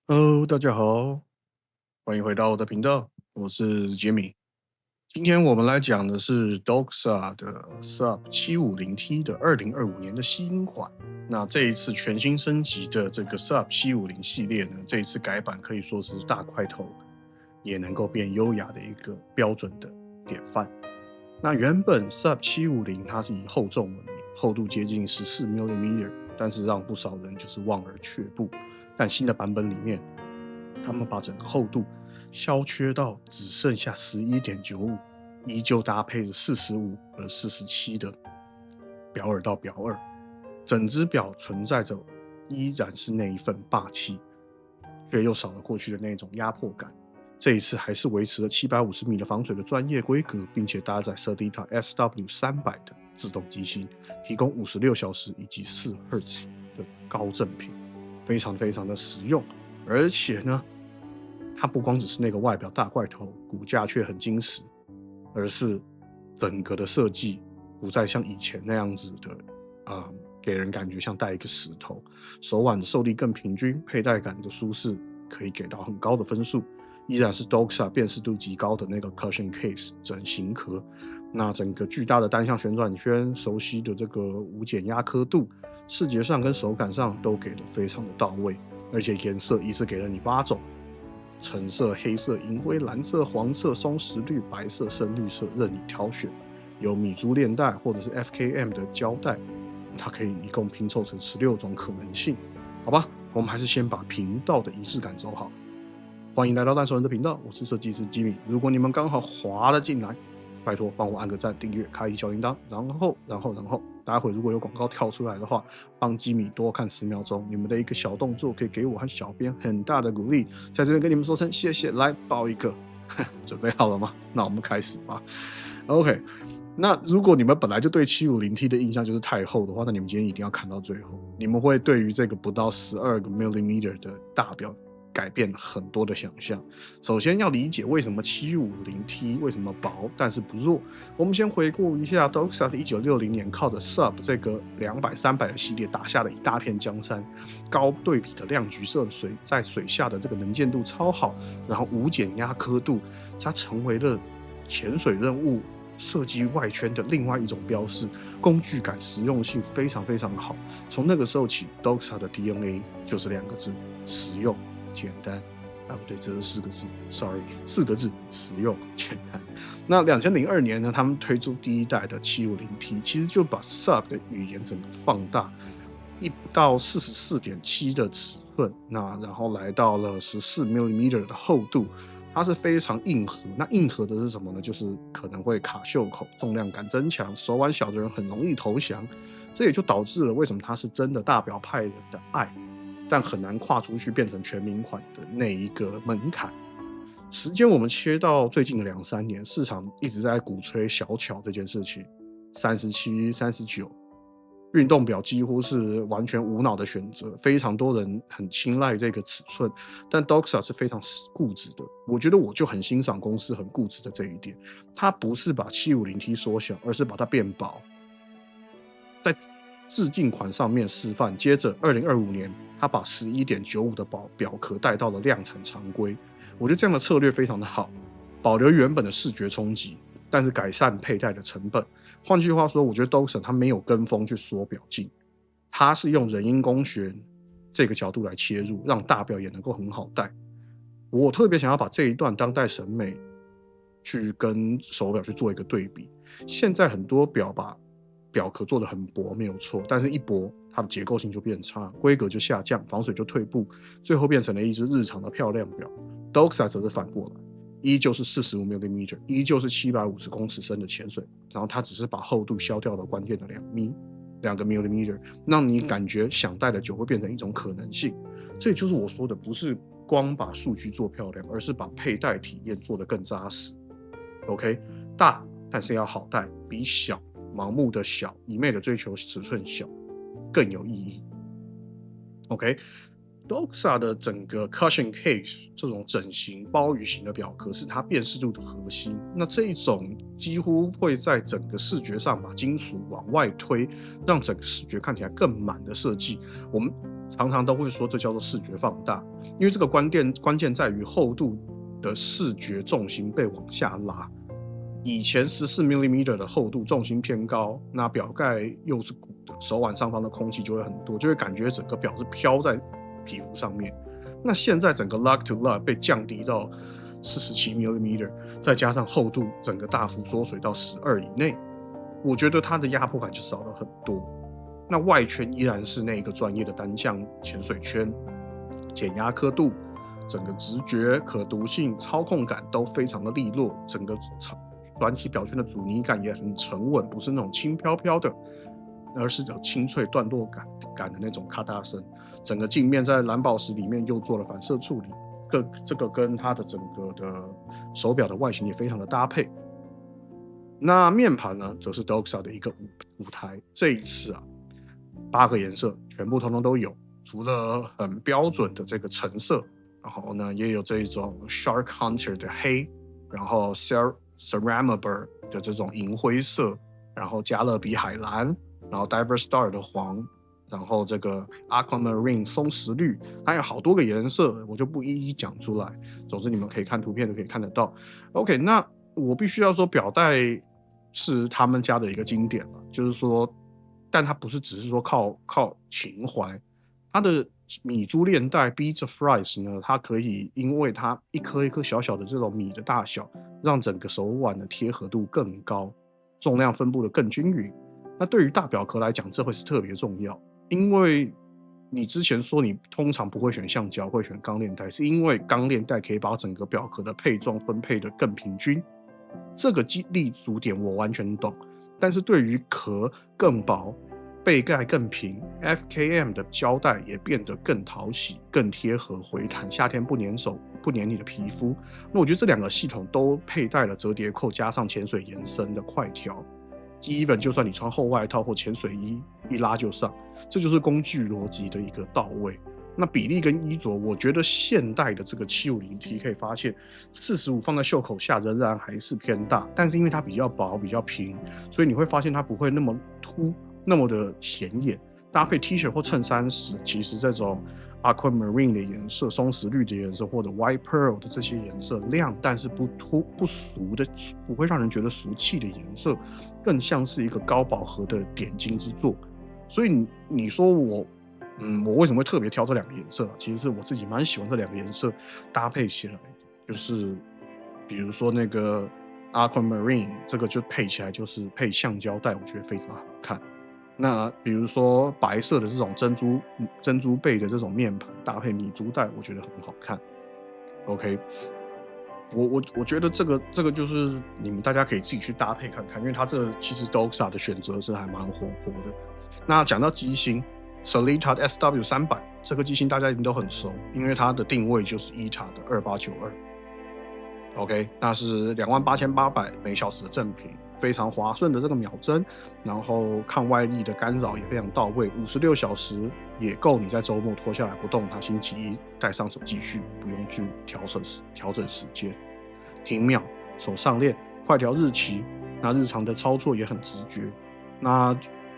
Hello，大家好，欢迎回到我的频道，我是杰米。今天我们来讲的是 Doxa 的 Sub 750T 的2025年的新款。那这一次全新升级的这个 Sub 750系列呢，这一次改版可以说是大块头，也能够变优雅的一个标准的典范。那原本 Sub 750它是以厚重闻名，厚度接近14mm，但是让不少人就是望而却步。但新的版本里面，他们把整个厚度削缺到只剩下11.95，依旧搭配着45和47的表耳到表耳，整只表存在着依然是那一份霸气，却又少了过去的那种压迫感。这一次还是维持了750米的防水的专业规格，并且搭载 Sedita SW300 的自动机芯，提供56小时以及4赫兹的高振频，非常非常的实用。而且呢，它不光只是那个外表大块头，骨架却很精实，而是整个的设计不再像以前那样子的，给人感觉像带一个石头。手腕的受力更平均，佩戴感的舒适可以给到很高的分数。依然是 Doxa 辨识度极高的那个 Cushion Case 整形壳，那整个巨大的单向旋转圈，熟悉的这个无减压刻度，视觉上跟手感上都给的非常的到位。而且颜色一次给了你8种：橙色、黑色、银灰、蓝色、黄色、松石绿、白色、深绿色，任你挑选。有米珠链带或者是 FKM 的胶带，它可以一共拼凑成16种可能性。好吧，我们还是先把频道的仪式感走好。欢迎来到烂熟人的频道，我是设计师吉米。如果你们刚好滑了进来，拜托帮我按个赞、订阅、开启小铃铛，然后，待会如果有广告跳出来的话，帮吉米多看10秒钟。你们的一个小动作可以给我和小编很大的鼓励，在这边跟你们说声谢谢。来抱一个，准备好了吗？那我们开始吧。OK，那如果你们本来就对 750T 的印象就是太厚的话，那你们今天一定要看到最后，你们会对于这个不到12mm 的大表改变很多的想象。首先要理解为什么 750T 为什么薄但是不弱。我们先回顾一下 Doxa 在1960年靠着 Sub 这个200、300的系列打下了一大片江山，高对比的亮橘色在水下的这个能见度超好，然后无减压刻度，它成为了潜水任务设计外圈的另外一种标示，工具感、实用性非常非常好。从那个时候起 ，Doxa 的 DNA 就是2个字：实用、简单。不对，这是4个字，sorry，4个字：实用、简单。那2002年呢，他们推出第一代的 750T，其实就把 Sub 的语言整个放大，1到44.7的尺寸，然后来到了14mm 的厚度。它是非常硬核，那硬核的是什么呢？就是可能会卡袖口，重量感增强，手腕小的人很容易投降，这也就导致了为什么它是真的大表派人的爱，但很难跨出去变成全民款的那一个门槛。时间我们切到最近的2、3年，市场一直在鼓吹小巧这件事情，37、39。运动表几乎是完全无脑的选择，非常多人很青睐这个尺寸，但 Doxa 是非常固执的。我觉得我就很欣赏公司很固执的这一点，它不是把 750T 缩小，而是把它变薄。在致敬款上面示范，接着2025年，它把11.95的表壳带到了量产常规。我觉得这样的策略非常的好，保留原本的视觉冲击，但是改善佩戴的成本。换句话说，我觉得 Doxa 它没有跟风去缩表径，它是用人因工学这个角度来切入，让大表也能够很好戴。我特别想要把这一段当代审美去跟手表去做一个对比。现在很多表把表壳做得很薄没有错，但是一薄它的结构性就变差，规格就下降，防水就退步，最后变成了一只日常的漂亮表。Doxa 则是反过来，依旧是45mm，依旧是750公尺深的潜水，然后它只是把厚度削掉了关键的2个 millimeter， 让你感觉想戴的久会变成一种可能性。这就是我说的，不是光把数据做漂亮，而是把佩戴体验做得更扎实。OK， 大但是要好戴，比小盲目的小一昧的追求尺寸小更有意义。OK，Doxa 的整个 Cushion Case 这种整形鲍鱼型的表壳是它辨识度的核心。那这一种几乎会在整个视觉上把金属往外推，让整个视觉看起来更满的设计。我们常常都会说这叫做视觉放大，因为这个关键在于厚度的视觉重心被往下拉。以前14mm 的厚度，重心偏高，那表盖又是鼓的，手腕上方的空气就会很多，就会感觉整个表是飘在皮肤上面。那现在整个 lug to lug 被降低到47mm， 再加上厚度整个大幅缩水到12以内，我觉得它的压迫感就少了很多。那外圈依然是那个专业的单向潜水圈，减压刻度、整个直觉、可读性、操控感都非常的利落，整个短期表圈的阻尼感也很沉稳，不是那种轻飘飘的，而是有清脆段落感的那种咔嗒声。整个镜面在蓝宝石里面又做了反射处理，这个跟它的整个的手表的外形也非常的搭配。那面盘呢，则是 Doxa 的一个舞台，这一次8个颜色全部通通都有，除了很标准的这个橙色，然后呢也有这种 Shark Hunter 的黑，然后 Ceramber 的这种银灰色，然后加勒比海蓝，然后 Diver Star 的黄，然后这个 Aquamarine 松石绿，还有好多个颜色，我就不一一讲出来。总之你们可以看图片就可以看得到。OK， 那我必须要说表带是他们家的一个经典了，就是说，但它不是只是说靠情怀，它的米珠链带 Beads of Rice 呢，它可以因为它一颗一颗小小的这种米的大小，让整个手腕的贴合度更高，重量分布的更均匀。那对于大表壳来讲，这会是特别重要，因为你之前说你通常不会选橡胶，会选钢链带，是因为钢链带可以把整个表壳的配重分配得更平均。这个立足点我完全懂，但是对于壳更薄、背盖更平 ，FKM 的胶带也变得更讨喜、更贴合回弹，夏天不粘手、不粘你的皮肤。那我觉得这两个系统都佩戴了折叠扣，加上潜水延伸的快调。even 就算你穿厚外套或潜水衣，一拉就上，这就是工具逻辑的一个到位。那比例跟衣着，我觉得现代的这个 750T 可以发现，45放在袖口下仍然还是偏大，但是因为它比较薄、比较平，所以你会发现它不会那么凸、那么的显眼。搭配 T 恤或衬衫时，其实这种 Aquamarine 的颜色、松石绿的颜色或者 White Pearl 的这些颜色，亮但是不突不俗的，不会让人觉得俗气的颜色，更像是一个高饱和的点睛之作。所以你说我为什么会特别挑这两个颜色？其实是我自己蛮喜欢这两个颜色搭配起来，就是比如说那个 Aquamarine 这个就配起来就是配橡胶带，我觉得非常好看。那比如说白色的这种珍珠背的这种面盘搭配米珠带，我觉得很好看。OK， 我觉得这个就是你们大家可以自己去搭配看看，因为它这个其实 Doxa 的选择是还蛮活泼的。那讲到机芯 ，Sellita SW300 这个机芯大家一定都很熟，因为它的定位就是 ETA 的2892。OK， 那是28800每小时的正频，非常滑顺的这个秒针，然后抗外力的干扰也非常到位，56小时也够你在周末脱下来不动它，星期一带上手继续，不用去调整时间。停秒、手上链、快调日期，那日常的操作也很直觉。那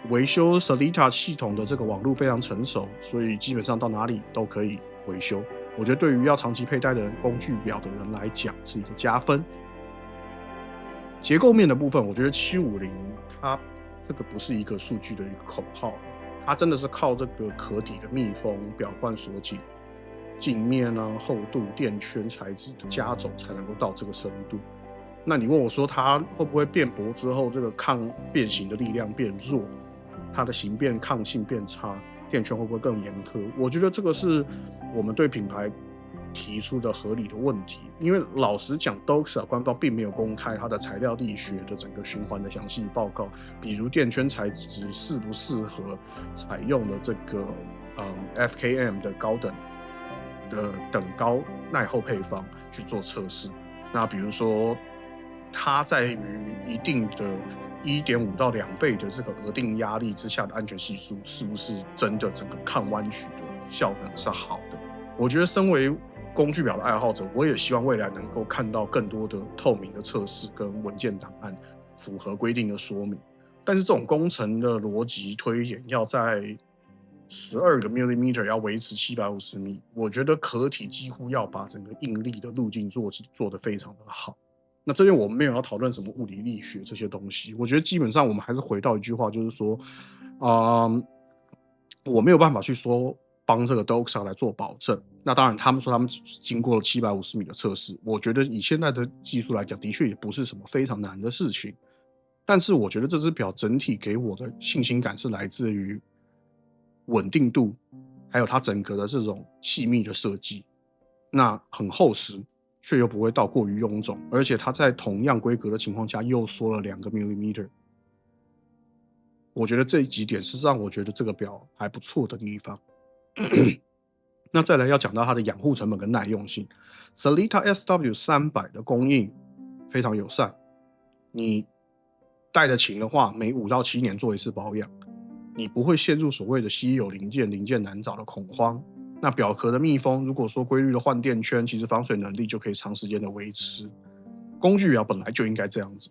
维修 Sellita 系统的这个网络非常成熟，所以基本上到哪里都可以维修。我觉得对于要长期佩戴的工具表的人来讲是一个加分。结构面的部分，我觉得750它这个不是一个数据的一个口号，它真的是靠这个壳底的密封、表冠锁紧、镜面厚度、垫圈材质的加总才能够到这个深度。那你问我说它会不会变薄之后，这个抗变形的力量变弱，它的形变抗性变差，垫圈会不会更严苛？我觉得这个是我们对品牌提出的合理的问题，因为老实讲 Doxa 官方并没有公开它的材料力学的整个循环的详细报告，比如垫圈材质适不适合采用的这个FKM 的高等的等高耐候配方去做测试。那比如说它在于一定的1.5到2倍的这个额定压力之下的安全系数，是不是真的整个抗弯曲的效能是好的？我觉得身为工具表的爱好者，我也希望未来能够看到更多的透明的测试跟文件档案，符合规定的说明。但是这种工程的逻辑推演要在12个 millimeter 要维持750米，我觉得壳体几乎要把整个应力的路径做得非常的好。那这边我们没有要讨论什么物理力学这些东西，我觉得基本上我们还是回到一句话，就是说，我没有办法去说帮这个 Doxa 来做保证。那当然，他们说他们经过了750米的测试，我觉得以现在的技术来讲，的确也不是什么非常难的事情。但是我觉得这只表整体给我的信心感是来自于稳定度，还有它整个的这种细密的设计。那很厚实，却又不会到过于臃肿，而且它在同样规格的情况下又缩了2个 millimeter。我觉得这几点是让我觉得这个表还不错的地方。那再来要讲到它的养护成本跟耐用性 ，Sellita SW300的供应非常友善，你带的勤的话，每5到7年做一次保养，你不会陷入所谓的稀有零件难找的恐慌。那表壳的密封，如果说规律的换电圈，其实防水能力就可以长时间的维持。工具表本来就应该这样子，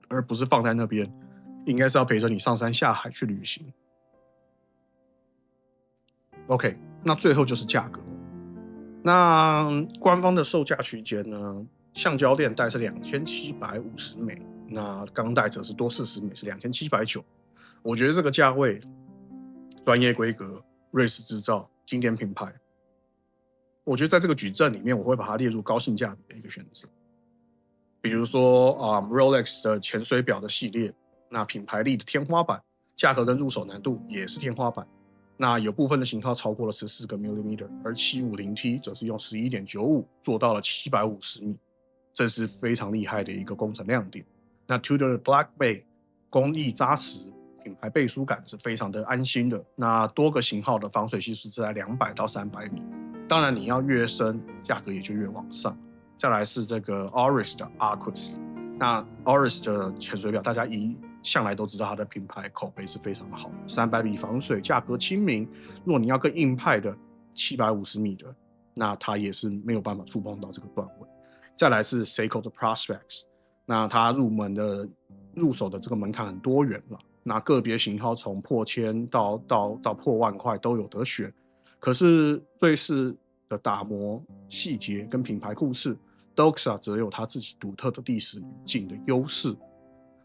而不是放在那边，应该是要陪着你上山下海去旅行。OK， 那最后就是价格。那官方的售价区间呢？橡胶链带是2750美，那钢带则是多40美，是2790。我觉得这个价位，专业规格、瑞士制造、经典品牌，我觉得在这个矩阵里面，我会把它列入高性价比的一个选择。比如说Rolex 的潜水表的系列，那品牌力的天花板，价格跟入手难度也是天花板。那有部分的型号超过了14个 millimeter， 而 750T 则是用 11.95 做到了750米，这是非常厉害的一个工程亮点。那 Tudor Black Bay 工艺扎实，品牌背书感是非常的安心的。那多个型号的防水系数是在200到300米，当然你要越深，价格也就越往上。再来是这个 Oris 的 Aquas， 那 Oris 的潜水表大家向来都知道它的品牌口碑是非常好，300米防水，价格亲民。如果你要更硬派的750米的，那它也是没有办法触碰到这个段位。再来是 Seiko 的 Prospex， 那它入手的这个门槛很多元了，那个别型号从破千到破万块都有得选。可是瑞士的打磨细节跟品牌故事 ，Doxa 则有它自己独特的历史语境的优势。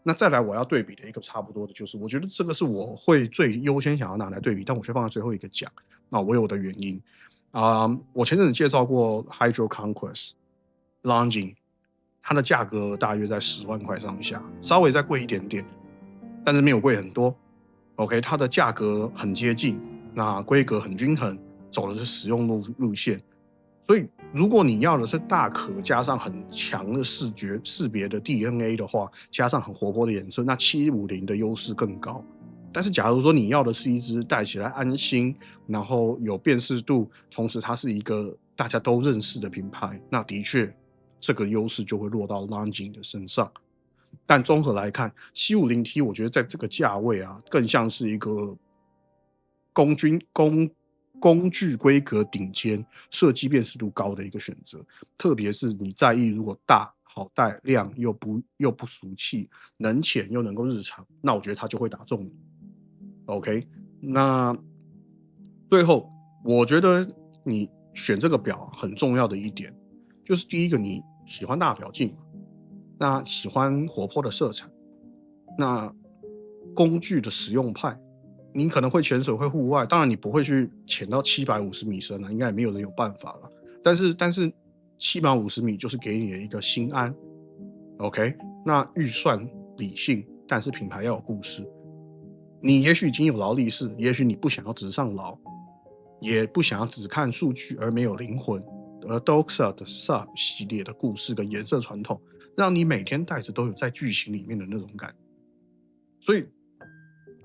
那再来我要对比的一个差不多的就是，我觉得这个是我会最优先想要拿来对比，但我却放在最后一个讲。那我有我的原因我前阵子介绍过 Hydro Conquest Longines， 它的价格大约在10万块上下，稍微再贵一点点，但是没有贵很多。OK， 它的价格很接近，那规格很均衡，走的是实用路线。所以，如果你要的是大壳加上很强的视觉识别的 DNA 的话，加上很活泼的颜色，那750的优势更高。但是，假如说你要的是一只戴起来安心，然后有辨识度，同时它是一个大家都认识的品牌，那的确这个优势就会落到 Longines 的身上。但综合来看，750T 我觉得在这个价位更像是一个工具规格顶尖、设计辨识度高的一个选择。特别是你在意如果大、好带、亮又不俗气、能潜又能够日常，那我觉得它就会打中你。OK， 那最后我觉得你选这个表很重要的一点，就是第一个你喜欢大表径嘛，那喜欢活泼的色彩，那工具的实用派，你可能会潜水会户外，当然你不会去潜到750米深应该也没有人有办法了。但是750米就是给你的一个心安。OK， 那预算理性，但是品牌要有故事。你也许已经有劳力士，也许你不想要直上劳，也不想要只看数据而没有灵魂。而 Doxa 的 Sub 系列的故事跟颜色传统，让你每天戴着都有在剧情里面的那种感。所以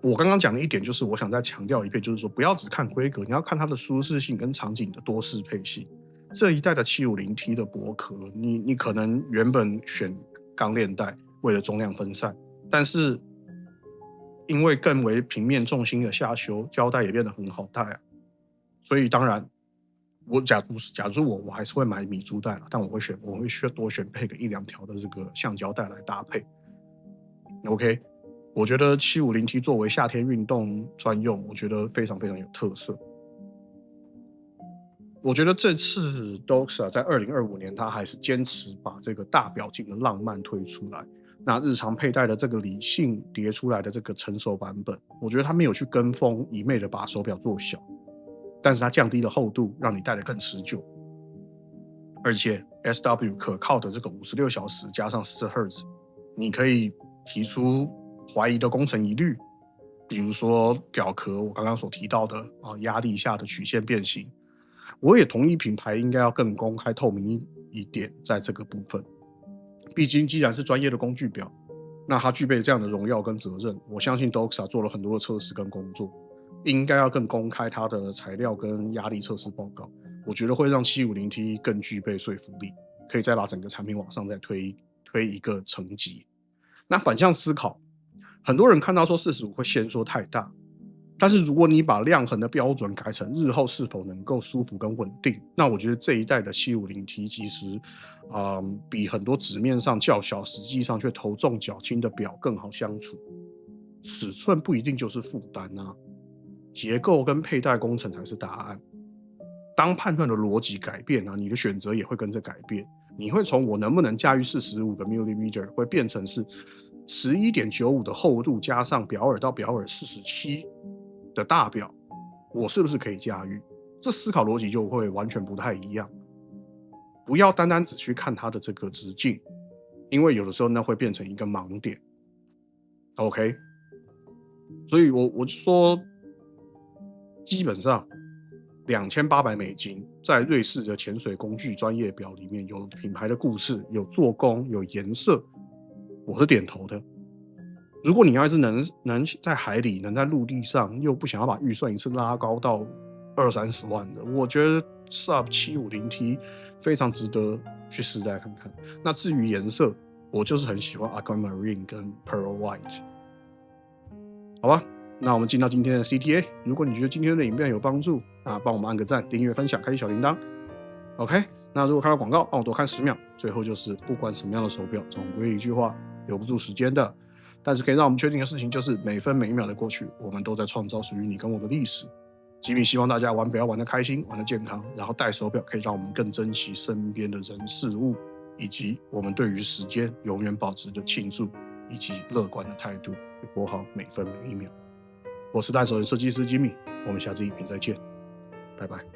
我刚刚讲的一点就是，我想再强调一遍，就是说不要只看规格，你要看它的舒适性跟场景的多适配性。这一代的 750T 的薄壳，你可能原本选钢链带，为了重量分散，但是因为更为平面重心的下修，胶带也变得很好戴所以当然，假如我还是会买米珠带但我会多选配个1-2条的这个橡胶带来搭配。OK，我觉得 750T 作为夏天运动专用，我觉得非常非常有特色。我觉得这次 Doxa 在2025年，它还是坚持把这个大表径的浪漫推出来。那日常佩戴的这个理性叠出来的这个成熟版本，我觉得它没有去跟风，一昧的把手表做小，但是它降低了厚度，让你戴得更持久。而且 SW 可靠的这个56小时加上40赫兹，你可以提出怀疑的工程疑虑，比如说表壳我刚刚所提到的压力下的曲线变形。我也同意品牌应该要更公开透明一点，在这个部分。毕竟既然是专业的工具表，那它具备这样的荣耀跟责任，我相信 Doxa 做了很多的测试跟工作，应该要更公开它的材料跟压力测试报告。我觉得会让 750T 更具备说服力，可以再把整个产品往上再推一个层级。那反向思考，很多人看到说45会先说太大，但是如果你把量衡的标准改成日后是否能够舒服跟稳定，那我觉得这一代的 750T 其实比很多纸面上较小，实际上却头重脚轻的表更好相处。尺寸不一定就是负担啊，结构跟佩戴工程才是答案。当判断的逻辑改变啊，你的选择也会跟着改变。你会从我能不能驾驭45个 millimeter， 会变成是11.95的厚度加上表耳到表耳47的大表，我是不是可以驾驭？这思考逻辑就会完全不太一样。不要单单只去看它的这个直径，因为有的时候那会变成一个盲点。OK， 所以我就说，基本上$2800在瑞士的潜水工具专业表里面，有品牌的故事，有做工，有颜色，我是点头的。如果你要是能在海里，能在陆地上，又不想要把预算一次拉高到20-30万的，我觉得 Sub 750T 非常值得去试戴看看。那至于颜色，我就是很喜欢 Aquamarine 跟 Pearl White。好吧，那我们进到今天的 CTA。如果你觉得今天的影片有帮助，那帮我们按个赞、订阅、分享、开启小铃铛。OK， 那如果看到广告，帮我多看10秒。最后就是，不管什么样的手表，总归一句话，留不住时间的。但是可以让我们确定的事情就是，每分每一秒的过去，我们都在创造属于你跟我的历史。吉米希望大家玩表玩得开心，玩得健康，然后戴手表可以让我们更珍惜身边的人事物，以及我们对于时间永远保持着庆祝以及乐观的态度，活好每分每一秒。我是戴手人设计师吉米，我们下次影片再见，拜拜。